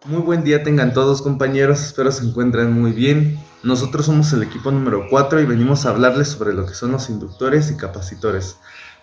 Muy buen día tengan todos compañeros, espero se encuentren muy bien. Nosotros somos el equipo número 4 y venimos a hablarles sobre lo que son los inductores y capacitores,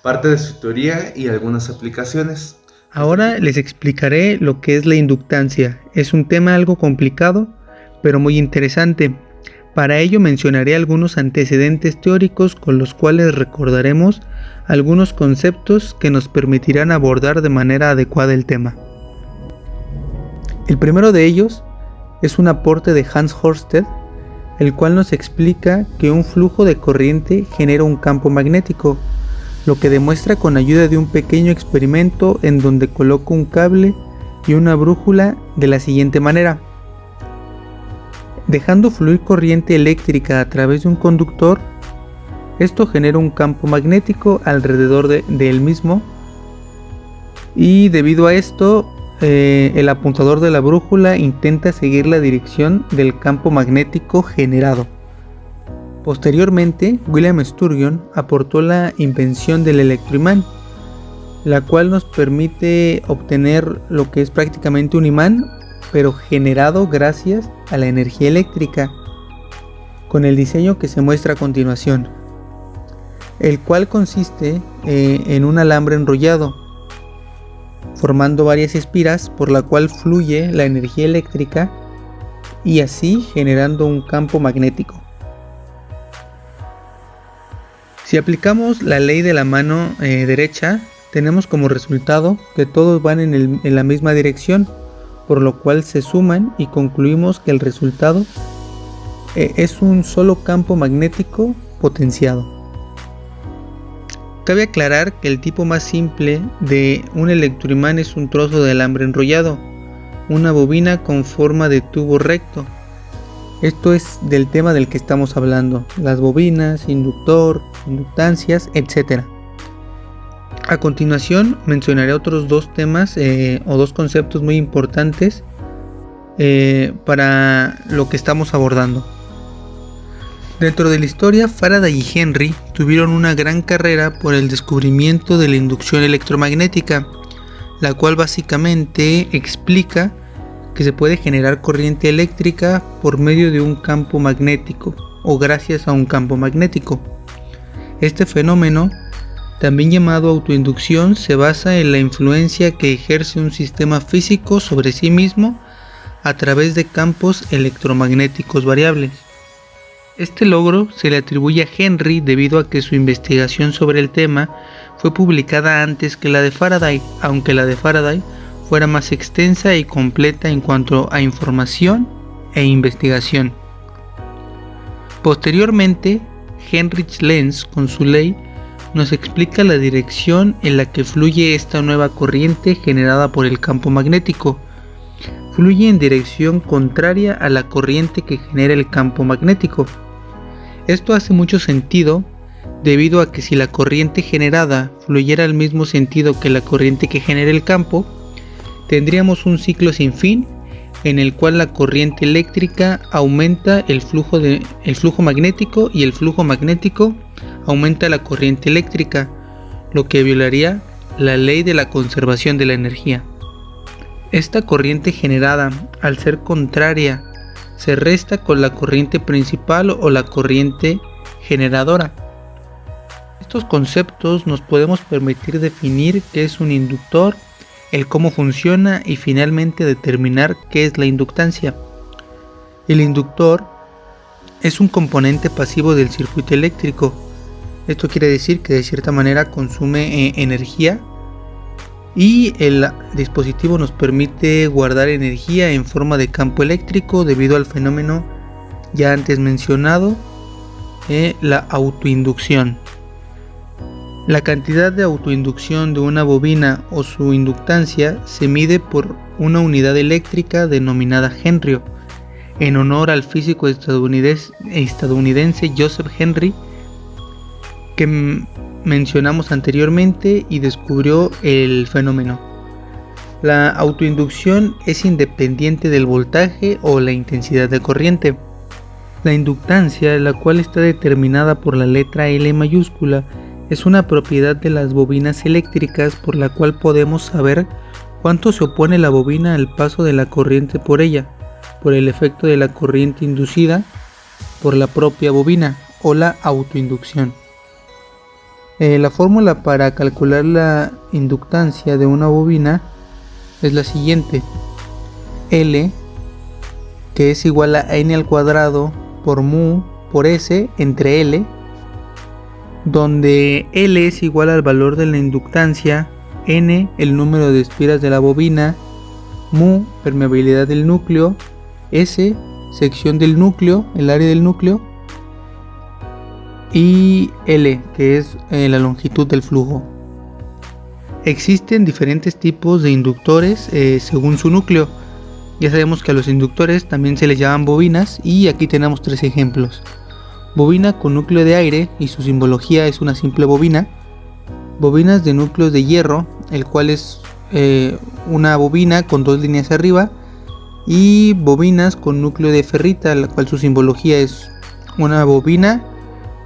parte de su teoría y algunas aplicaciones. Ahora les explicaré lo que es la inductancia. Es un tema algo complicado, pero muy interesante. Para ello mencionaré algunos antecedentes teóricos con los cuales recordaremos algunos conceptos que nos permitirán abordar de manera adecuada el tema. El primero de ellos es un aporte de Hans Ørsted, el cual nos explica que un flujo de corriente genera un campo magnético, lo que demuestra con ayuda de un pequeño experimento en donde coloca un cable y una brújula de la siguiente manera. Dejando fluir corriente eléctrica a través de un conductor, esto genera un campo magnético alrededor del mismo, y debido a esto el apuntador de la brújula intenta seguir la dirección del campo magnético generado. Posteriormente, William Sturgeon aportó la invención del electroimán, la cual nos permite obtener lo que es prácticamente un imán, pero generado gracias a la energía eléctrica, con el diseño que se muestra a continuación, el cual consiste en un alambre enrollado, formando varias espiras por la cual fluye la energía eléctrica y así generando un campo magnético. Si aplicamos la ley de la mano derecha, tenemos como resultado que todos van en la misma dirección, por lo cual se suman y concluimos que el resultado es un solo campo magnético potenciado. Cabe aclarar que el tipo más simple de un electroimán es un trozo de alambre enrollado, una bobina con forma de tubo recto. Esto es del tema del que estamos hablando, las bobinas, inductor, inductancias, etc. A continuación mencionaré otros dos temas o dos conceptos muy importantes para lo que estamos abordando. Dentro de la historia, Faraday y Henry tuvieron una gran carrera por el descubrimiento de la inducción electromagnética, la cual básicamente explica que se puede generar corriente eléctrica por medio de un campo magnético o gracias a un campo magnético. Este fenómeno, también llamado autoinducción, se basa en la influencia que ejerce un sistema físico sobre sí mismo a través de campos electromagnéticos variables. Este logro se le atribuye a Henry debido a que su investigación sobre el tema fue publicada antes que la de Faraday, aunque la de Faraday fuera más extensa y completa en cuanto a información e investigación. Posteriormente, Heinrich Lenz, con su ley, nos explica la dirección en la que fluye esta nueva corriente generada por el campo magnético. Fluye en dirección contraria a la corriente que genera el campo magnético. Esto hace mucho sentido debido a que si la corriente generada fluyera al mismo sentido que la corriente que genera el campo, tendríamos un ciclo sin fin en el cual la corriente eléctrica aumenta el flujo magnético y el flujo magnético aumenta la corriente eléctrica, lo que violaría la ley de la conservación de la energía. Esta corriente generada, al ser contraria, se resta con la corriente principal o la corriente generadora. Estos conceptos nos podemos permitir definir qué es un inductor, el cómo funciona y finalmente determinar qué es la inductancia. El inductor es un componente pasivo del circuito eléctrico. Esto quiere decir que de cierta manera consume energía y el dispositivo nos permite guardar energía en forma de campo eléctrico debido al fenómeno ya antes mencionado, la autoinducción. La cantidad de autoinducción de una bobina o su inductancia se mide por una unidad eléctrica denominada Henry, en honor al físico estadounidense Joseph Henry, que mencionamos anteriormente y descubrió el fenómeno. La autoinducción es independiente del voltaje o la intensidad de corriente. La inductancia, la cual está determinada por la letra L mayúscula, es una propiedad de las bobinas eléctricas por la cual podemos saber ¿Cuánto se opone la bobina al paso de la corriente por ella? Por el efecto de la corriente inducida por la propia bobina o la autoinducción. La fórmula para calcular la inductancia de una bobina es la siguiente: L, que es igual a n al cuadrado por mu por s entre L, donde L es igual al valor de la inductancia, n el número de espiras de la bobina, mu permeabilidad del núcleo, s sección del núcleo, el área del núcleo, y L, que es la longitud del flujo. Existen diferentes tipos de inductores según su núcleo. Ya sabemos que a los inductores también se les llaman bobinas, y aquí tenemos 3 ejemplos. Bobina con núcleo de aire, y su simbología es una simple bobina. Bobinas de núcleos de hierro, el cual es una bobina con 2 líneas arriba. Y bobinas con núcleo de ferrita, la cual su simbología es una bobina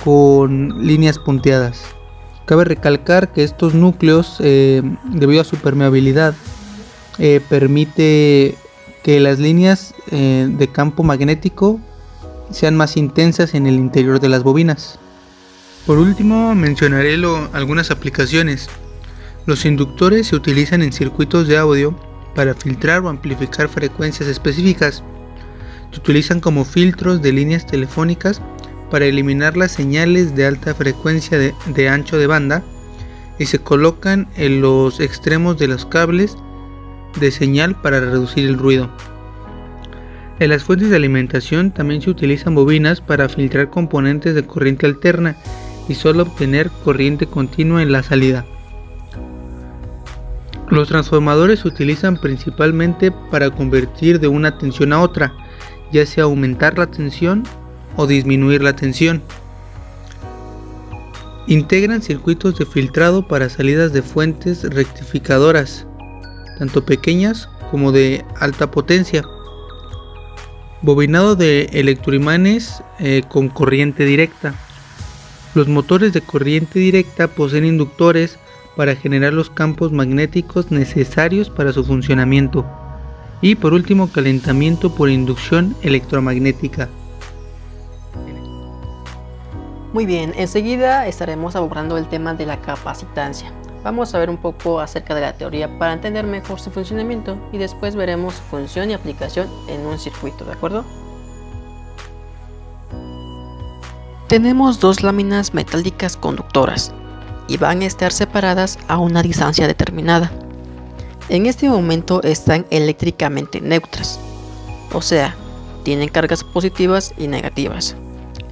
con líneas punteadas. Cabe recalcar que estos núcleos, debido a su permeabilidad, permite que las líneas de campo magnético sean más intensas en el interior de las bobinas. Por último, mencionaré algunas aplicaciones. Los inductores se utilizan en circuitos de audio para filtrar o amplificar frecuencias específicas. Se utilizan como filtros de líneas telefónicas para eliminar las señales de alta frecuencia de ancho de banda, y se colocan en los extremos de los cables de señal para reducir el ruido. En las fuentes de alimentación también se utilizan bobinas para filtrar componentes de corriente alterna y solo obtener corriente continua en la salida. Los transformadores se utilizan principalmente para convertir de una tensión a otra, ya sea aumentar la tensión o disminuir la tensión. Integran circuitos de filtrado para salidas de fuentes rectificadoras, tanto pequeñas como de alta potencia. Bobinado de electroimanes con corriente directa. Los motores de corriente directa poseen inductores para generar los campos magnéticos necesarios para su funcionamiento. Y por último, calentamiento por inducción electromagnética. Muy bien, enseguida estaremos abordando el tema de la capacitancia. Vamos a ver un poco acerca de la teoría para entender mejor su funcionamiento, y después veremos su función y aplicación en un circuito, ¿de acuerdo? Tenemos 2 láminas metálicas conductoras y van a estar separadas a una distancia determinada. En este momento están eléctricamente neutras, o sea, tienen cargas positivas y negativas.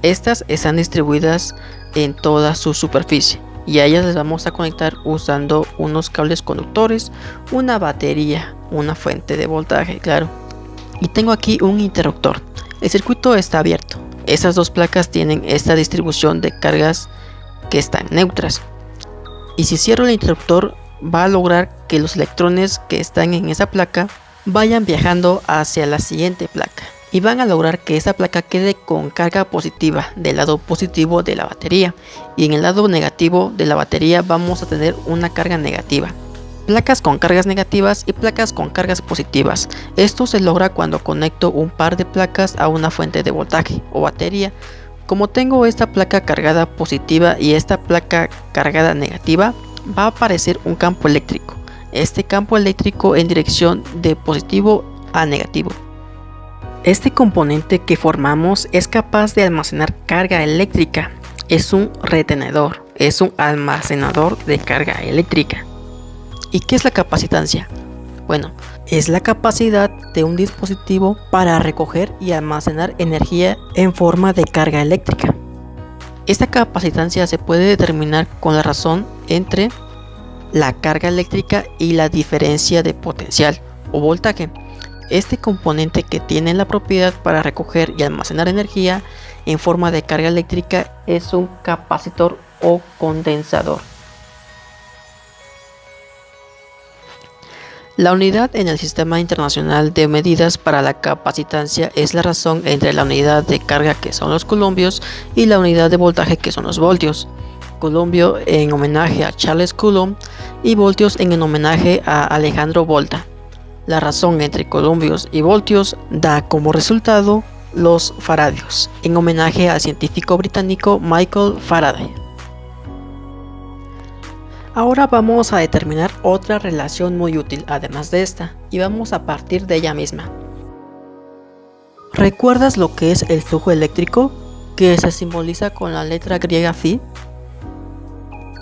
Estas están distribuidas en toda su superficie, y a ellas les vamos a conectar usando unos cables conductores, una batería, una fuente de voltaje, claro. Y tengo aquí un interruptor. El circuito está abierto. Esas 2 placas tienen esta distribución de cargas que están neutras. Y si cierro el interruptor, va a lograr que los electrones que están en esa placa vayan viajando hacia la siguiente placa, y van a lograr que esa placa quede con carga positiva del lado positivo de la batería, y en el lado negativo de la batería vamos a tener una carga negativa. Placas con cargas negativas y placas con cargas positivas. Esto se logra cuando conecto un par de placas a una fuente de voltaje o batería. Como tengo esta placa cargada positiva y esta placa cargada negativa, va a aparecer un campo eléctrico. Este campo eléctrico en dirección de positivo a negativo. Este componente que formamos es capaz de almacenar carga eléctrica. Es un retenedor, es un almacenador de carga eléctrica. ¿Y qué es la capacitancia? Bueno, es la capacidad de un dispositivo para recoger y almacenar energía en forma de carga eléctrica. Esta capacitancia se puede determinar con la razón entre la carga eléctrica y la diferencia de potencial o voltaje. Este componente que tiene la propiedad para recoger y almacenar energía en forma de carga eléctrica es un capacitor o condensador. La unidad en el Sistema Internacional de Medidas para la Capacitancia es la razón entre la unidad de carga, que son los columbios, y la unidad de voltaje, que son los voltios. Columbio, en homenaje a Charles Coulomb, y voltios en homenaje a Alejandro Volta. La razón entre columbios y voltios da como resultado los faradios, en homenaje al científico británico Michael Faraday. Ahora vamos a determinar otra relación muy útil además de esta, y vamos a partir de ella misma. ¿Recuerdas lo que es el flujo eléctrico, que se simboliza con la letra griega Phi?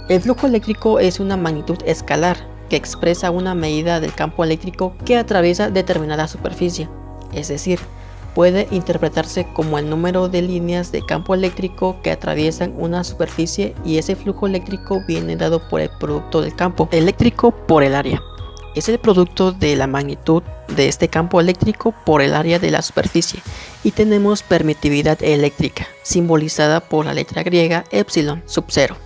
El flujo eléctrico es una magnitud escalar que expresa una medida del campo eléctrico que atraviesa determinada superficie, es decir, puede interpretarse como el número de líneas de campo eléctrico que atraviesan una superficie, y ese flujo eléctrico viene dado por el producto del campo eléctrico por el área. Es el producto de la magnitud de este campo eléctrico por el área de la superficie, y tenemos permitividad eléctrica, simbolizada por la letra griega epsilon sub 0.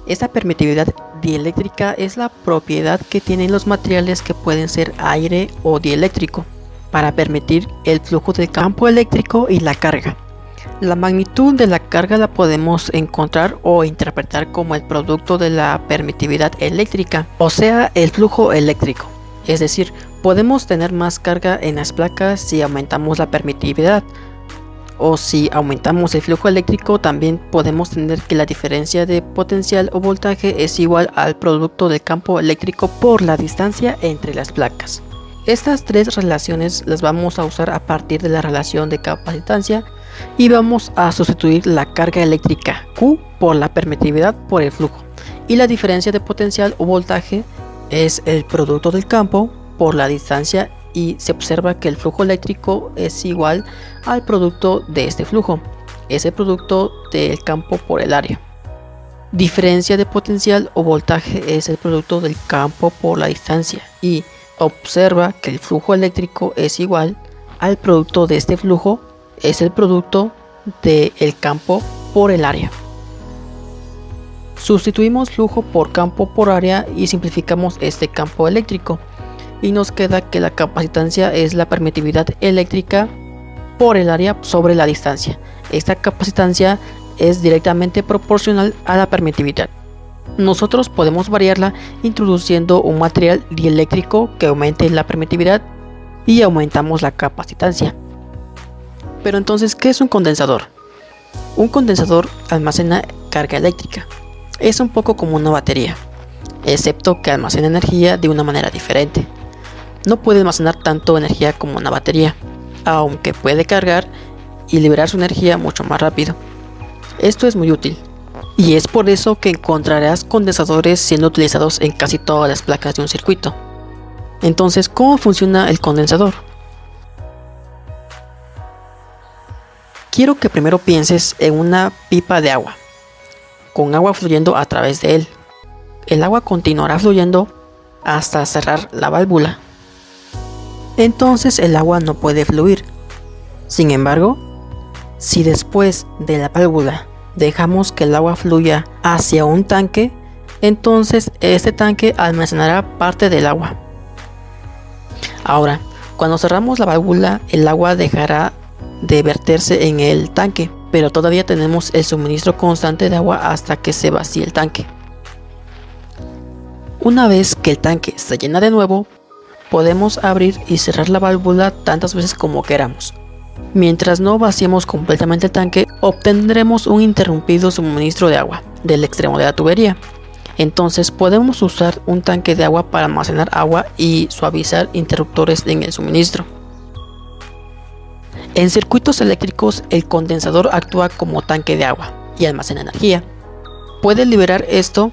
Esta permitividad dieléctrica es la propiedad que tienen los materiales que pueden ser aire o dieléctrico, para permitir el flujo del campo eléctrico y la carga. La magnitud de la carga la podemos encontrar o interpretar como el producto de la permitividad eléctrica, o sea, el flujo eléctrico. Es decir, podemos tener más carga en las placas si aumentamos la permitividad, o si aumentamos el flujo eléctrico también podemos tener que la diferencia de potencial o voltaje es igual al producto del campo eléctrico por la distancia entre las placas. Estas tres relaciones las vamos a usar a partir de la relación de capacitancia, y vamos a sustituir la carga eléctrica Q por la permitividad por el flujo, y la diferencia de potencial o voltaje es el producto del campo por la distancia, y se observa que el flujo eléctrico es igual al producto de este flujo, es el producto del campo por el área. Diferencia de potencial o voltaje es el producto del campo por la distancia, y observa que el flujo eléctrico es igual al producto de este flujo, es el producto del campo por el área. Sustituimos flujo por campo por área y simplificamos este campo eléctrico, y nos queda que la capacitancia es la permitividad eléctrica por el área sobre la distancia. Esta capacitancia es directamente proporcional a la permitividad. Nosotros podemos variarla introduciendo un material dieléctrico que aumente la permitividad y aumentamos la capacitancia. Pero entonces, ¿qué es un condensador? Un condensador almacena carga eléctrica. Es un poco como una batería, excepto que almacena energía de una manera diferente. No puede almacenar tanto energía como una batería, aunque puede cargar y liberar su energía mucho más rápido. Esto es muy útil, y es por eso que encontrarás condensadores siendo utilizados en casi todas las placas de un circuito. Entonces, ¿cómo funciona el condensador? Quiero que primero pienses en una pipa de agua, con agua fluyendo a través de él. El agua continuará fluyendo hasta cerrar la válvula. Entonces el agua no puede fluir. Sin embargo, si después de la válvula dejamos que el agua fluya hacia un tanque, entonces este tanque almacenará parte del agua. Ahora, cuando cerramos la válvula, el agua dejará de verterse en el tanque, pero todavía tenemos el suministro constante de agua hasta que se vacíe el tanque. Una vez que el tanque se llena de nuevo, podemos abrir y cerrar la válvula tantas veces como queramos. Mientras no vaciemos completamente el tanque, obtendremos un interrumpido suministro de agua del extremo de la tubería. Entonces podemos usar un tanque de agua para almacenar agua y suavizar interruptores en el suministro. En circuitos eléctricos, el condensador actúa como tanque de agua y almacena energía. Puede liberar esto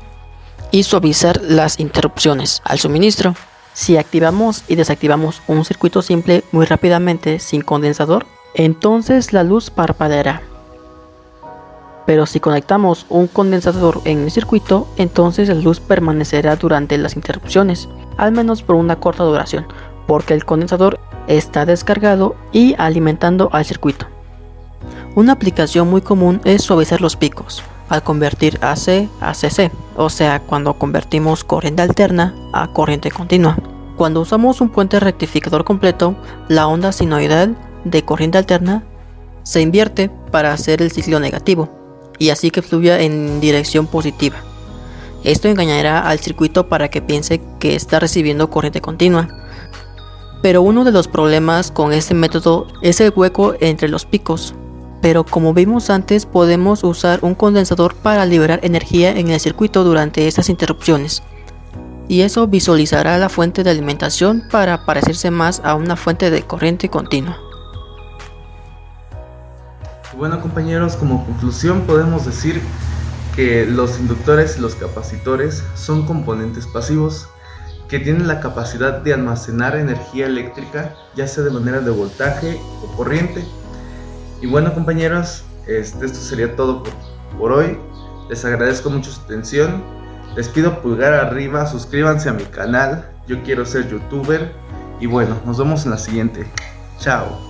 y suavizar las interrupciones al suministro. Si activamos y desactivamos un circuito simple muy rápidamente sin condensador, entonces la luz parpadeará. Pero si conectamos un condensador en el circuito, entonces la luz permanecerá durante las interrupciones, al menos por una corta duración, porque el condensador está descargado y alimentando al circuito. Una aplicación muy común es suavizar los picos al convertir AC a CC, o sea, cuando convertimos corriente alterna a corriente continua. Cuando usamos un puente rectificador completo, la onda sinoidal de corriente alterna se invierte para hacer el ciclo negativo, y así que fluya en dirección positiva. Esto engañará al circuito para que piense que está recibiendo corriente continua. Pero uno de los problemas con este método es el hueco entre los picos. Pero como vimos antes, podemos usar un condensador para liberar energía en el circuito durante estas interrupciones. Y eso visualizará la fuente de alimentación para parecerse más a una fuente de corriente continua. Bueno, compañeros, como conclusión podemos decir que los inductores y los capacitores son componentes pasivos que tienen la capacidad de almacenar energía eléctrica, ya sea de manera de voltaje o corriente. Y bueno, compañeros, esto sería todo por hoy. Les agradezco mucho su atención. Les pido pulgar arriba, suscríbanse a mi canal. Yo quiero ser youtuber. Y bueno, nos vemos en la siguiente. Chao.